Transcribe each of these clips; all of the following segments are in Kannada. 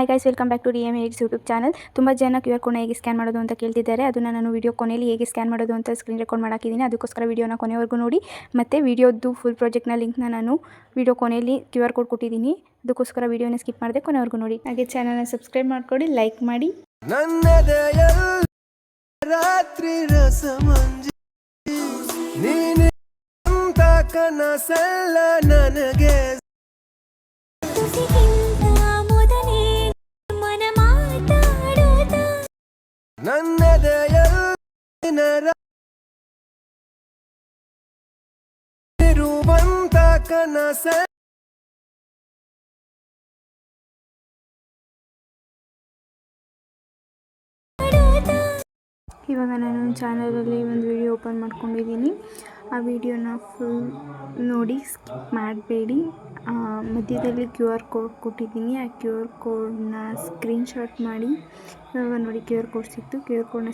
Guys, welcome back to D M edits YouTube channel. ತುಂಬ ಜನ QR ಕೋಡ್ನ ಹೇಗೆ ಸ್ಕ್ಯಾನ್ ಮಾಡೋದು ಅಂತ ಕೇಳ್ತಿದ್ದಾರೆ. ಅದನ್ನು ನಾನು ವಿಡಿಯೋ ಕೊನೆಯಲ್ಲಿ ಹೇಗೆ ಸ್ಕ್ಯಾನ್ ಮಾಡೋದು ಅಂತ ಸ್ಕ್ರೀನ್ ರೆಕಾರ್ಡ್ ಮಾಡಾಕಿದ್ದೀನಿ. ಅದಕ್ಕೋಸ್ಕರ ವಿಡಿಯೋನ ಕೊನೆವರೆಗೂ ನೋಡಿ. ಮತ್ತು ವಿಡಿಯೋದು ಫುಲ್ ಪ್ರಾಜೆಕ್ಟ್ನ ಲಿಂಕ್ನ ನಾನು ವಿಡಿಯೋ ಕೊನೆಯಲ್ಲಿ QR ಕೋಡ್ ಕೊಟ್ಟಿದ್ದೀನಿ. ಅದಕ್ಕೋಸ್ಕರ ವಿಡಿಯೋನ ಸ್ಕಿಪ್ ಮಾಡದೆ ಕೊನೆವರೆಗೂ ನೋಡಿ. ಹಾಗೆ ಚಾನಲ್ನ ಸಬ್ಸ್ಕ್ರೈಬ್ ಮಾಡ್ಕೊಳ್ಳಿ, ಲೈಕ್ ಮಾಡಿ. ರಾತ್ರಿ ರಸಮಂಜಿ ನೀನೆ ಅಂತ ಕನಸಲ್ಲ ನನಗೆ ನನ್ನದೆಯರುವಂತ ಕನಸ. ಇವಾಗ ನಾನು ಚಾನಲಲ್ಲಿ ಒಂದು ವಿಡಿಯೋ ಓಪನ್ ಮಾಡ್ಕೊಂಡಿದ್ದೀನಿ. ಆ ವಿಡಿಯೋನ ಫುಲ್ ನೋಡಿ, ಸ್ಕಿಪ್ ಮಾಡಬೇಡಿ. ಮಧ್ಯದಲ್ಲಿ QR ಕೋಡ್ ಕೊಟ್ಟಿದ್ದೀನಿ. ಆ QR ಕೋಡ್ನ ಸ್ಕ್ರೀನ್ಶಾಟ್ ಮಾಡಿ. ಇವಾಗ ನೋಡಿ QR ಕೋಡ್ ಸಿಕ್ತು. QR ಕೋಡ್ನ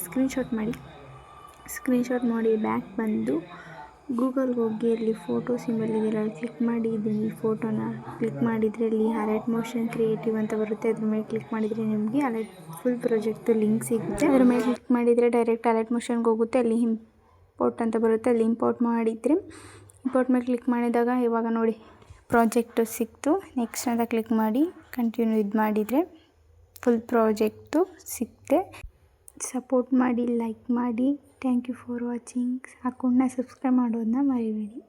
ಸ್ಕ್ರೀನ್ಶಾಟ್ ಮಾಡಿ ಬ್ಯಾಕ್ ಬಂದು ಗೂಗಲ್ಗೆ ಹೋಗಿ ಅಲ್ಲಿ ಫೋಟೋ ಸಿಂಬಲ್ ಇದೆಯಲ್ಲ, ಅಲ್ಲಿ ಕ್ಲಿಕ್ ಮಾಡಿ. ಈ ಫೋಟೋನ ಕ್ಲಿಕ್ ಮಾಡಿದರೆ ಅಲ್ಲಿ ಅಲರ್ಟ್ ಮೋಷನ್ ಕ್ರಿಯೇಟಿವ್ ಅಂತ ಬರುತ್ತೆ. ಅದ್ರ ಮೇಲೆ ಕ್ಲಿಕ್ ಮಾಡಿದರೆ ನಿಮಗೆ ಅಲರ್ಟ್ ಫುಲ್ ಪ್ರಾಜೆಕ್ಟ್ದು ಲಿಂಕ್ ಸಿಗುತ್ತೆ. ಅದ್ರ ಮೇಲೆ ಕ್ಲಿಕ್ ಮಾಡಿದರೆ ಡೈರೆಕ್ಟ್ ಅಲರ್ಟ್ ಮೋಷನ್ಗೆ ಹೋಗುತ್ತೆ. ಅಲ್ಲಿ ಇಂಪೋರ್ಟ್ ಅಂತ ಬರುತ್ತೆ, ಅಲ್ಲಿ ಇಂಪೋರ್ಟ್ ಮಾಡಿದರೆ ಇಂಪೋರ್ಟ್ ಮೇಲೆ ಕ್ಲಿಕ್ ಮಾಡಿದಾಗ ಇವಾಗ ನೋಡಿ ಪ್ರಾಜೆಕ್ಟು ಸಿಕ್ತು. ನೆಕ್ಸ್ಟ್ ಅಂತ ಕ್ಲಿಕ್ ಮಾಡಿ ಕಂಟಿನ್ಯೂ ಮಾಡಿದರೆ ಫುಲ್ ಪ್ರಾಜೆಕ್ಟು ಸಿಕ್ತೆ. ಸಪೋರ್ಟ್ ಮಾಡಿ, ಲೈಕ್ ಮಾಡಿ. Thank you for watching. ಅಕೌಂಟ್ನ ಸಬ್ಸ್ಕ್ರೈಬ್ ಮಾಡೋದನ್ನ ಮರಿಬೇಡಿ.